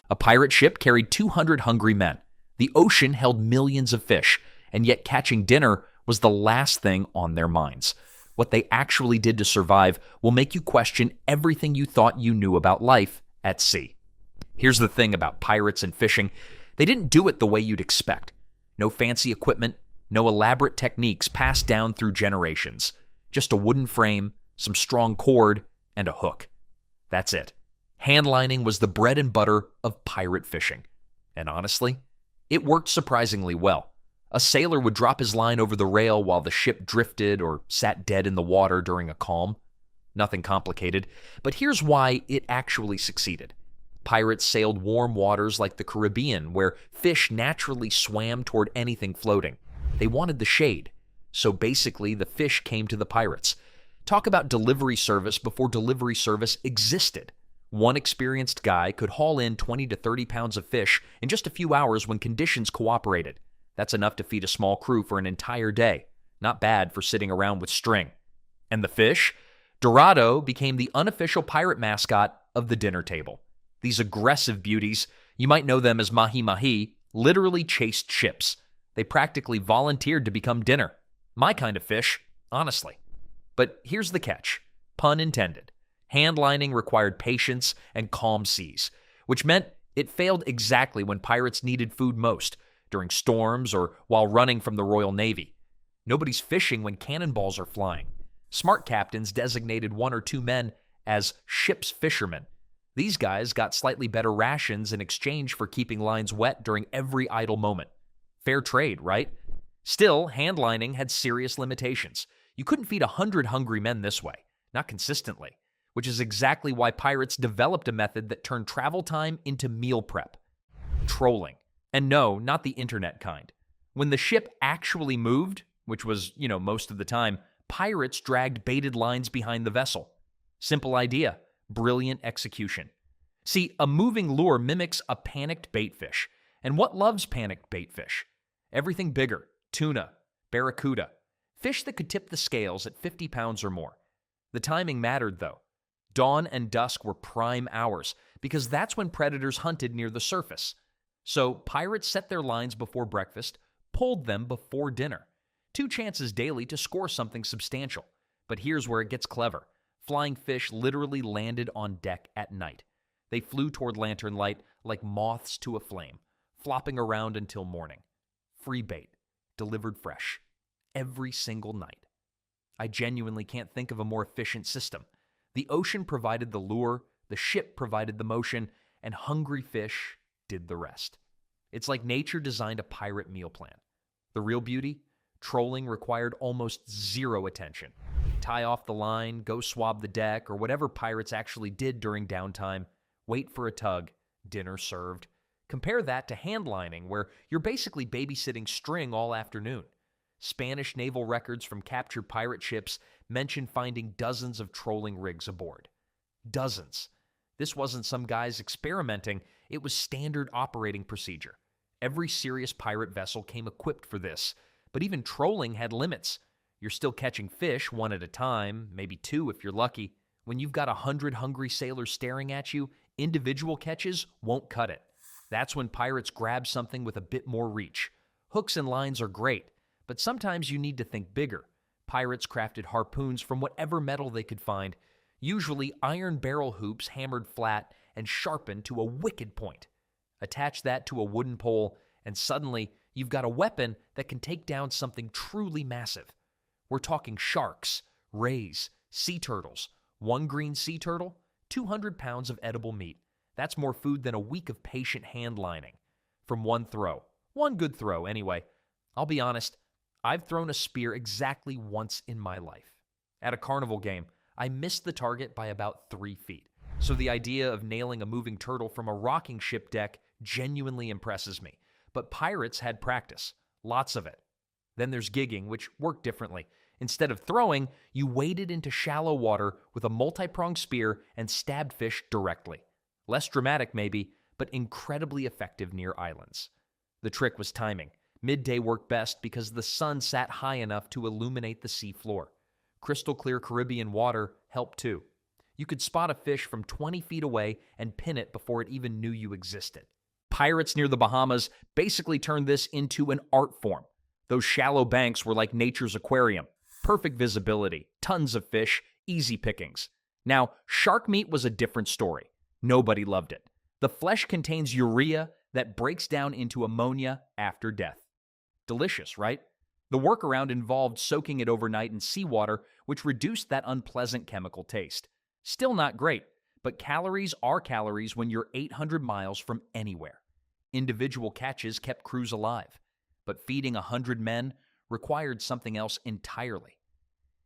A pirate ship carried 200 hungry men. The ocean held millions of fish, and yet catching dinner was the last thing on their minds. What they actually did to survive will make you question everything you thought you knew about life at sea. Here's the thing about pirates and fishing. They didn't do it the way you'd expect. No fancy equipment, no elaborate techniques passed down through generations. Just a wooden frame, some strong cord, and a hook. That's it. Handlining was the bread and butter of pirate fishing. And honestly, it worked surprisingly well. A sailor would drop his line over the rail while the ship drifted or sat dead in the water during a calm. Nothing complicated, but here's why it actually succeeded. Pirates sailed warm waters like the Caribbean, where fish naturally swam toward anything floating. They wanted the shade, so basically the fish came to the pirates. Talk about delivery service before delivery service existed. One experienced guy could haul in 20 to 30 pounds of fish in just a few hours when conditions cooperated. That's enough to feed a small crew for an entire day. Not bad for sitting around with string. And the fish? Dorado became the unofficial pirate mascot of the dinner table. These aggressive beauties, you might know them as mahi-mahi, literally chased ships. They practically volunteered to become dinner. My kind of fish, honestly. But here's the catch. Pun intended. Handlining required patience and calm seas, which meant it failed exactly when pirates needed food most, during storms or while running from the Royal Navy. Nobody's fishing when cannonballs are flying. Smart captains designated 1 or 2 men as ship's fishermen. These guys got slightly better rations in exchange for keeping lines wet during every idle moment. Fair trade, right? Still, handlining had serious limitations. You couldn't feed 100 hungry men this way, not consistently, which is exactly why pirates developed a method that turned travel time into meal prep. Trolling. And no, not the internet kind. When the ship actually moved, which was, most of the time, pirates dragged baited lines behind the vessel. Simple idea, brilliant execution. See, a moving lure mimics a panicked baitfish. And what loves panicked baitfish? Everything bigger, tuna, barracuda, fish that could tip the scales at 50 pounds or more. The timing mattered, though. Dawn and dusk were prime hours, because that's when predators hunted near the surface. So pirates set their lines before breakfast, pulled them before dinner. 2 chances daily to score something substantial. But here's where it gets clever. Flying fish literally landed on deck at night. They flew toward lantern light like moths to a flame, flopping around until morning. Free bait, delivered fresh, every single night. I genuinely can't think of a more efficient system. The ocean provided the lure, the ship provided the motion, and hungry fish did the rest. It's like nature designed a pirate meal plan. The real beauty? Trolling required almost zero attention. Tie off the line, go swab the deck, or whatever pirates actually did during downtime. Wait for a tug, dinner served. Compare that to handlining, where you're basically babysitting string all afternoon. Spanish naval records from captured pirate ships mention finding dozens of trolling rigs aboard. Dozens. This wasn't some guys experimenting, it was standard operating procedure. Every serious pirate vessel came equipped for this, but even trolling had limits. You're still catching fish 1 at a time, maybe 2 if you're lucky. When you've got 100 hungry sailors staring at you, individual catches won't cut it. That's when pirates grab something with a bit more reach. Hooks and lines are great, but sometimes you need to think bigger. Pirates crafted harpoons from whatever metal they could find, usually iron barrel hoops hammered flat and sharpened to a wicked point. Attach that to a wooden pole, and suddenly you've got a weapon that can take down something truly massive. We're talking sharks, rays, sea turtles. 1 green sea turtle, 200 pounds of edible meat. That's more food than a week of patient handlining. From 1 throw. 1 good throw, anyway. I'll be honest, I've thrown a spear exactly once in my life. At a carnival game, I missed the target by about 3 feet. So the idea of nailing a moving turtle from a rocking ship deck genuinely impresses me. But pirates had practice. Lots of it. Then there's gigging, which worked differently. Instead of throwing, you waded into shallow water with a multi-pronged spear and stabbed fish directly. Less dramatic maybe, but incredibly effective near islands. The trick was timing. Midday worked best because the sun sat high enough to illuminate the sea floor. Crystal clear Caribbean water helped too. You could spot a fish from 20 feet away and pin it before it even knew you existed. Pirates near the Bahamas basically turned this into an art form. Those shallow banks were like nature's aquarium. Perfect visibility, tons of fish, easy pickings. Now, shark meat was a different story. Nobody loved it. The flesh contains urea that breaks down into ammonia after death. Delicious, right? The workaround involved soaking it overnight in seawater, which reduced that unpleasant chemical taste. Still not great, but calories are calories when you're 800 miles from anywhere. Individual catches kept crews alive, but feeding 100 men required something else entirely.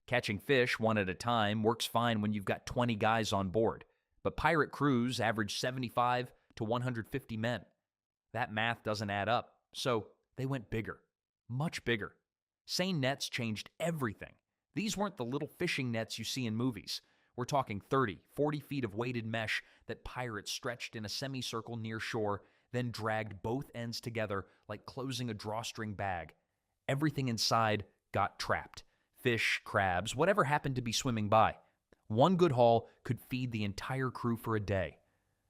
Catching fish one at a time works fine when you've got 20 guys on board, but pirate crews average 75 to 150 men. That math doesn't add up, so they went bigger, much bigger. Seine nets changed everything. These weren't the little fishing nets you see in movies. We're talking 30, 40 feet of weighted mesh that pirates stretched in a semicircle near shore, then dragged both ends together like closing a drawstring bag. Everything inside got trapped. Fish, crabs, whatever happened to be swimming by. One good haul could feed the entire crew for a day.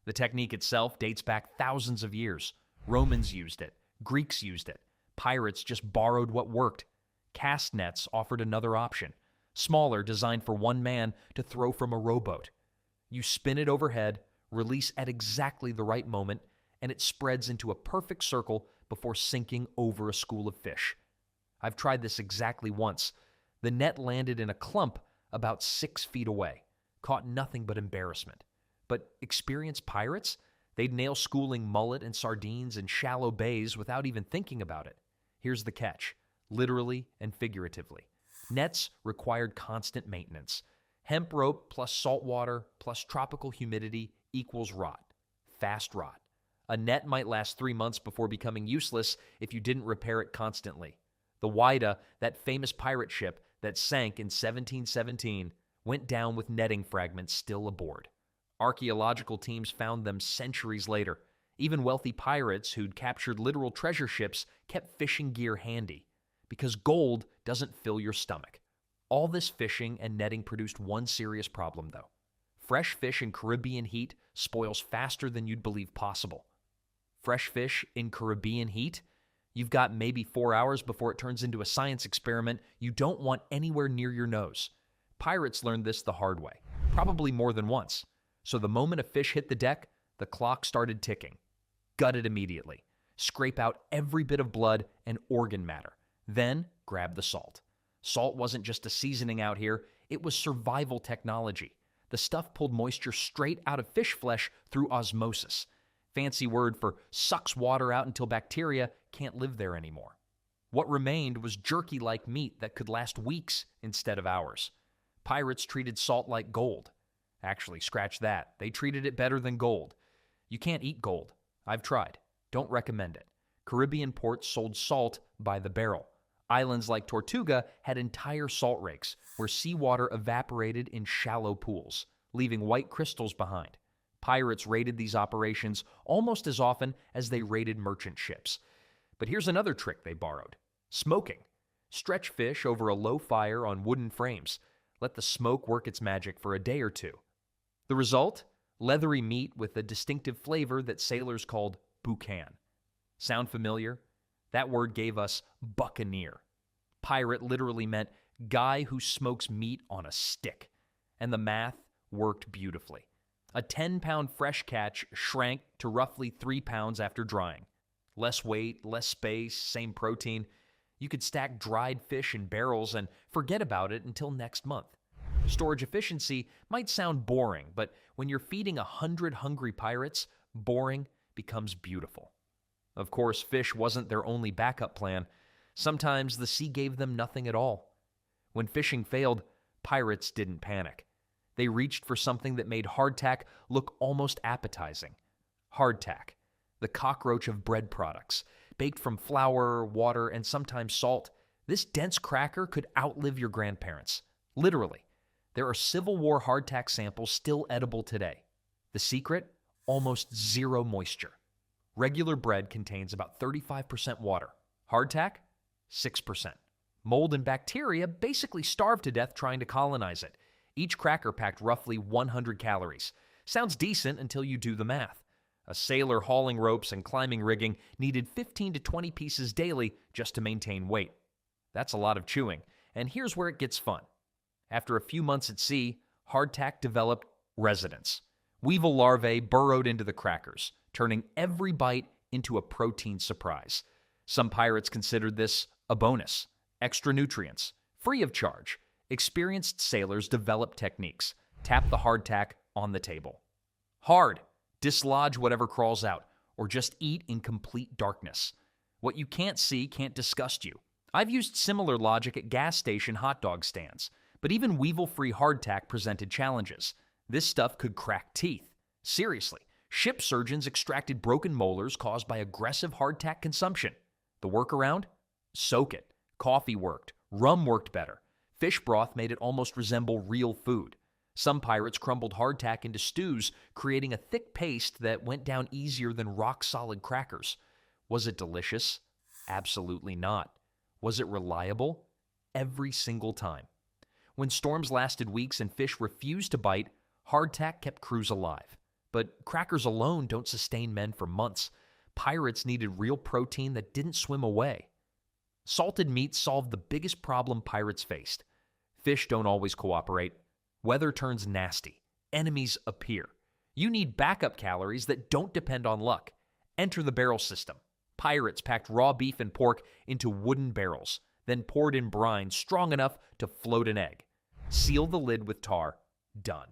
The technique itself dates back thousands of years. Romans used it. Greeks used it. Pirates just borrowed what worked. Cast nets offered another option. Smaller, designed for one man to throw from a rowboat. You spin it overhead, release at exactly the right moment, and it spreads into a perfect circle before sinking over a school of fish. I've tried this exactly once. The net landed in a clump about 6 feet away. Caught nothing but embarrassment. But experienced pirates? They'd nail schooling mullet and sardines in shallow bays without even thinking about it. Here's the catch, literally and figuratively. Nets required constant maintenance. Hemp rope plus salt water plus tropical humidity equals rot. Fast rot. A net might last 3 months before becoming useless if you didn't repair it constantly. The Whydah, that famous pirate ship that sank in 1717, went down with netting fragments still aboard. Archaeological teams found them centuries later. Even wealthy pirates who'd captured literal treasure ships kept fishing gear handy, because gold doesn't fill your stomach. All this fishing and netting produced one serious problem, though. Fresh fish in Caribbean heat spoils faster than you'd believe possible. Fresh fish in Caribbean heat? You've got maybe 4 hours before it turns into a science experiment you don't want anywhere near your nose. Pirates learned this the hard way, probably more than once. So the moment a fish hit the deck, the clock started ticking. Gut it immediately. Scrape out every bit of blood and organ matter. Then grab the salt. Salt wasn't just a seasoning out here, it was survival technology. The stuff pulled moisture straight out of fish flesh through osmosis. Fancy word for sucks water out until bacteria can't live there anymore. What remained was jerky-like meat that could last weeks instead of hours. Pirates treated salt like gold. Actually, scratch that. They treated it better than gold. You can't eat gold. I've tried. Don't recommend it. Caribbean ports sold salt by the barrel. Islands like Tortuga had entire salt rakes where seawater evaporated in shallow pools, leaving white crystals behind. Pirates raided these operations almost as often as they raided merchant ships. But here's another trick they borrowed. Smoking. Stretch fish over a low fire on wooden frames. Let the smoke work its magic for a day or two. The result? Leathery meat with a distinctive flavor that sailors called boucan. Sound familiar? That word gave us buccaneer. Pirate literally meant guy who smokes meat on a stick. And the math worked beautifully. A 10-pound fresh catch shrank to roughly 3 pounds after drying. Less weight, less space, same protein. You could stack dried fish in barrels and forget about it until next month. Storage efficiency might sound boring, but when you're feeding 100 hungry pirates, boring becomes beautiful. Of course, fish wasn't their only backup plan. Sometimes the sea gave them nothing at all. When fishing failed, pirates didn't panic. They reached for something that made hardtack look almost appetizing. Hardtack, the cockroach of bread products, baked from flour, water, and sometimes salt. This dense cracker could outlive your grandparents. Literally. There are Civil War hardtack samples still edible today. The secret? Almost zero moisture. Regular bread contains about 35% water. Hardtack? 6%. Mold and bacteria basically starve to death trying to colonize it. Each cracker packed roughly 100 calories. Sounds decent until you do the math. A sailor hauling ropes and climbing rigging needed 15 to 20 pieces daily just to maintain weight. That's a lot of chewing, and here's where it gets fun. After a few months at sea, Hardtack developed residents. Weevil larvae burrowed into the crackers, turning every bite into a protein surprise. Some pirates considered this a bonus, extra nutrients, free of charge. Experienced sailors developed techniques. Tap the hardtack on the table. Hard, dislodge whatever crawls out, or just eat in complete darkness. What you can't see can't disgust you. I've used similar logic at gas station hot dog stands, but even weevil-free hardtack presented challenges. This stuff could crack teeth. Seriously, ship surgeons extracted broken molars caused by aggressive hardtack consumption. The workaround? Soak it. Coffee worked. Rum worked better. Fish broth made it almost resemble real food. Some pirates crumbled hardtack into stews, creating a thick paste that went down easier than rock-solid crackers. Was it delicious? Absolutely not. Was it reliable? Every single time. When storms lasted weeks and fish refused to bite, hardtack kept crews alive. But crackers alone don't sustain men for months. Pirates needed real protein that didn't swim away. Salted meat solved the biggest problem pirates faced. Fish don't always cooperate. Weather turns nasty. Enemies appear. You need backup calories that don't depend on luck. Enter the barrel system. Pirates packed raw beef and pork into wooden barrels, then poured in brine strong enough to float an egg. Seal the lid with tar. Done.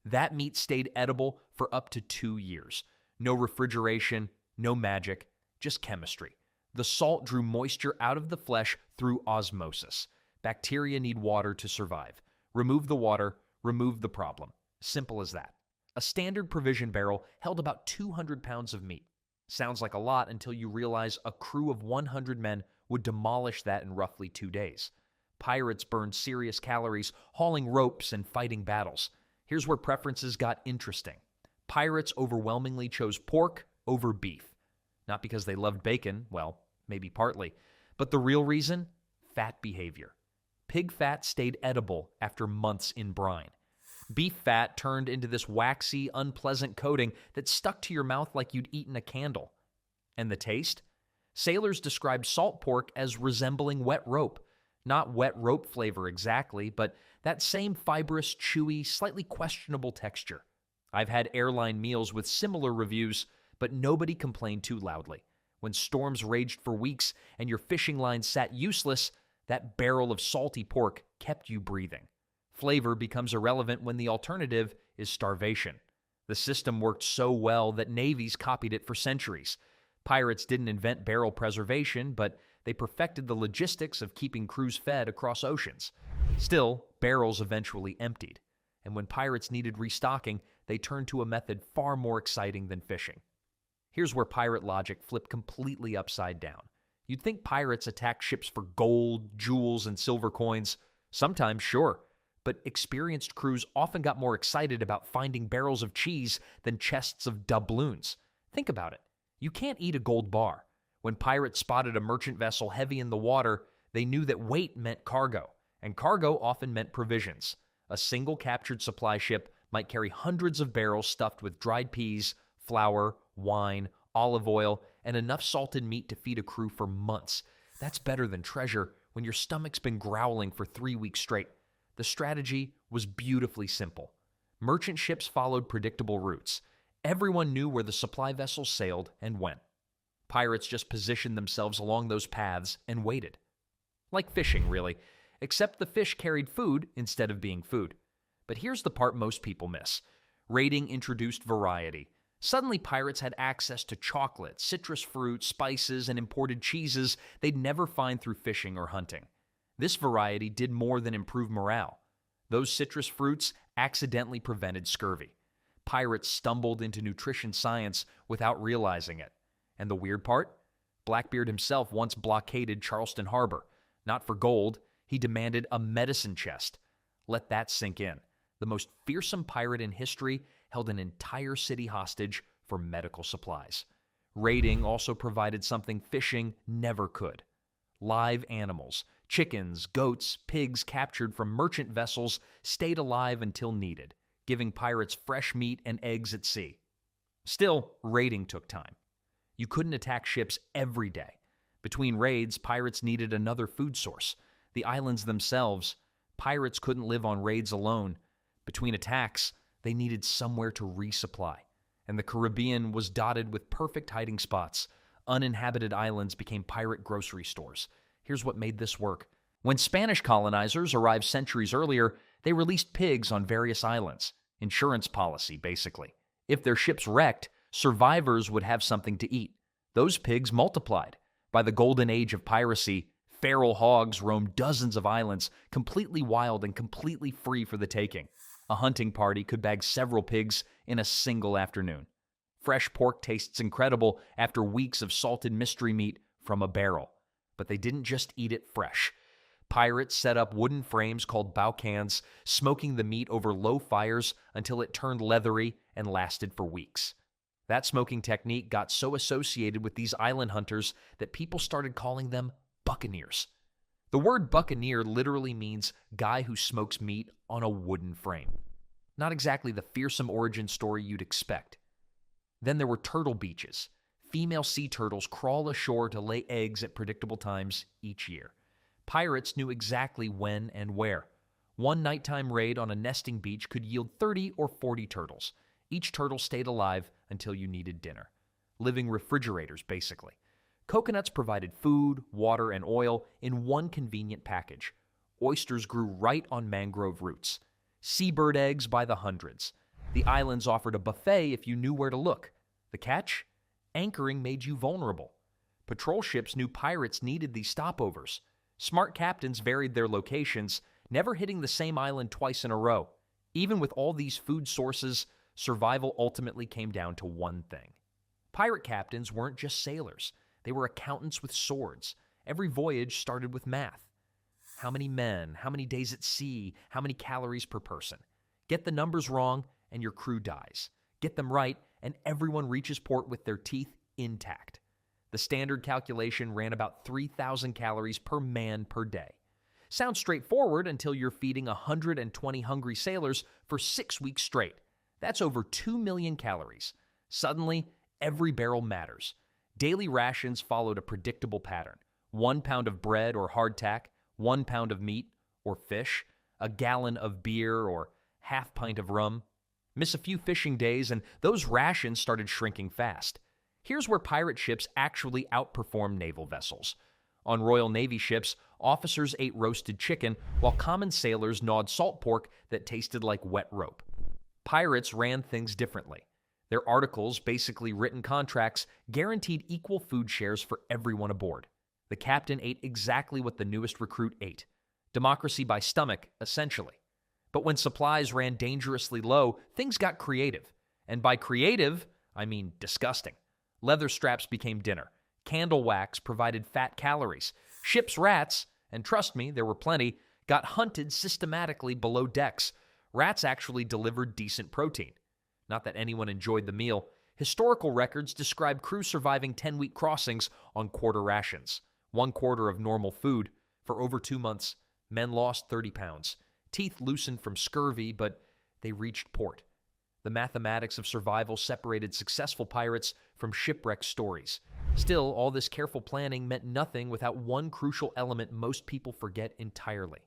That meat stayed edible for up to 2 years. No refrigeration, no magic, just chemistry. The salt drew moisture out of the flesh through osmosis. Bacteria need water to survive. Remove the water, remove the problem. Simple as that. A standard provision barrel held about 200 pounds of meat. Sounds like a lot until you realize a crew of 100 men would demolish that in roughly 2 days. Pirates burned serious calories, hauling ropes and fighting battles. Here's where preferences got interesting. Pirates overwhelmingly chose pork over beef. Not because they loved bacon, well, maybe partly, but the real reason? Fat behavior. Pig fat stayed edible after months in brine. Beef fat turned into this waxy, unpleasant coating that stuck to your mouth like you'd eaten a candle. And the taste? Sailors described salt pork as resembling wet rope. Not wet rope flavor exactly, but that same fibrous, chewy, slightly questionable texture. I've had airline meals with similar reviews, but nobody complained too loudly. When storms raged for weeks and your fishing line sat useless, that barrel of salty pork kept you breathing. Flavor becomes irrelevant when the alternative is starvation. The system worked so well that navies copied it for centuries. Pirates didn't invent barrel preservation, but they perfected the logistics of keeping crews fed across oceans. Still, barrels eventually emptied. And when pirates needed restocking, they turned to a method far more exciting than fishing. Here's where pirate logic flipped completely upside down. You'd think pirates attacked ships for gold, jewels, and silver coins. Sometimes, sure. But experienced crews often got more excited about finding barrels of cheese than chests of doubloons. Think about it. You can't eat a gold bar. When pirates spotted a merchant vessel heavy in the water, they knew that weight meant cargo, and cargo often meant provisions. A single captured supply ship might carry hundreds of barrels stuffed with dried peas, flour, wine, olive oil, and enough salted meat to feed a crew for months. That's better than treasure when your stomach's been growling for 3 weeks straight. The strategy was beautifully simple. Merchant ships followed predictable routes. Everyone knew where the supply vessels sailed and went. Pirates just positioned themselves along those paths and waited. Like fishing, really, except the fish carried food instead of being food. But here's the part most people miss. Raiding introduced variety. Suddenly, pirates had access to chocolate, citrus fruit, spices, and imported cheeses they'd never find through fishing or hunting. This variety did more than improve morale. Those citrus fruits accidentally prevented scurvy. Pirates stumbled into nutrition science without realizing it. And the weird part? Blackbeard himself once blockaded Charleston Harbor. Not for gold, he demanded a medicine chest. Let that sink in. The most fearsome pirate in history held an entire city hostage for medical supplies. Raiding also provided something fishing never could. Live animals, Chickens, goats, pigs captured from merchant vessels stayed alive until needed, giving pirates fresh meat and eggs at sea. Still, raiding took time. You couldn't attack ships every day. Between raids, pirates needed another food source. The islands themselves, pirates couldn't live on raids alone. Between attacks, they needed somewhere to resupply. And the Caribbean was dotted with perfect hiding spots. Uninhabited islands became pirate grocery stores. Here's what made this work. When Spanish colonizers arrived centuries earlier, they released pigs on various islands. Insurance policy, basically. If their ships wrecked, survivors would have something to eat. Those pigs multiplied. By the golden age of piracy, feral hogs roamed dozens of islands, completely wild and completely free for the taking. A hunting party could bag several pigs in a single afternoon. Fresh pork tastes incredible after weeks of salted mystery meat from a barrel. But they didn't just eat it fresh. Pirates set up wooden frames called boucans, smoking the meat over low fires until it turned leathery and lasted for weeks. That smoking technique got so associated with these island hunters that people started calling them buccaneers. The word buccaneer literally means guy who smokes meat on a wooden frame. Not exactly the fearsome origin story you'd expect. Then there were turtle beaches. Female sea turtles crawl ashore to lay eggs at predictable times each year. Pirates knew exactly when and where. One nighttime raid on a nesting beach could yield 30 or 40 turtles. Each turtle stayed alive until you needed dinner. Living refrigerators, basically. Coconuts provided food, water, and oil in one convenient package. Oysters grew right on mangrove roots. Seabird eggs by the hundreds. The islands offered a buffet if you knew where to look. The catch? Anchoring made you vulnerable. Patrol ships knew pirates needed these stopovers. Smart captains varied their locations, never hitting the same island twice in a row. Even with all these food sources, survival ultimately came down to one thing. Pirate captains weren't just sailors. They were accountants with swords. Every voyage started with math. How many men? How many days at sea? How many calories per person? Get the numbers wrong, and your crew dies. Get them right, and everyone reaches port with their teeth intact. The standard calculation ran about 3,000 calories per man per day. Sounds straightforward until you're feeding 120 hungry sailors for 6 weeks straight. That's over 2 million calories. Suddenly, every barrel matters. Daily rations followed a predictable pattern. 1 pound of bread or hardtack, 1 pound of meat or fish, a gallon of beer or half pint of rum. Miss a few fishing days and those rations started shrinking fast. Here's where pirate ships actually outperformed naval vessels. On Royal Navy ships, officers ate roasted chicken while common sailors gnawed salt pork that tasted like wet rope. Pirates ran things differently. Their articles, basically written contracts, guaranteed equal food shares for everyone aboard. The captain ate exactly what the newest recruit ate. Democracy by stomach, essentially. But when supplies ran dangerously low, things got creative. And by creative, I mean disgusting. Leather straps became dinner. Candle wax provided fat calories. Ship's rats, and trust me, there were plenty, got hunted systematically below decks. Rats actually delivered decent protein. Not that anyone enjoyed the meal. Historical records describe crews surviving 10-week crossings on quarter rations, 1/4 of normal food. For over 2 months, men lost 30 pounds. Teeth loosened from scurvy, but they reached port. The mathematics of survival separated successful pirates from shipwreck stories. Still, all this careful planning meant nothing without one crucial element most people forget entirely: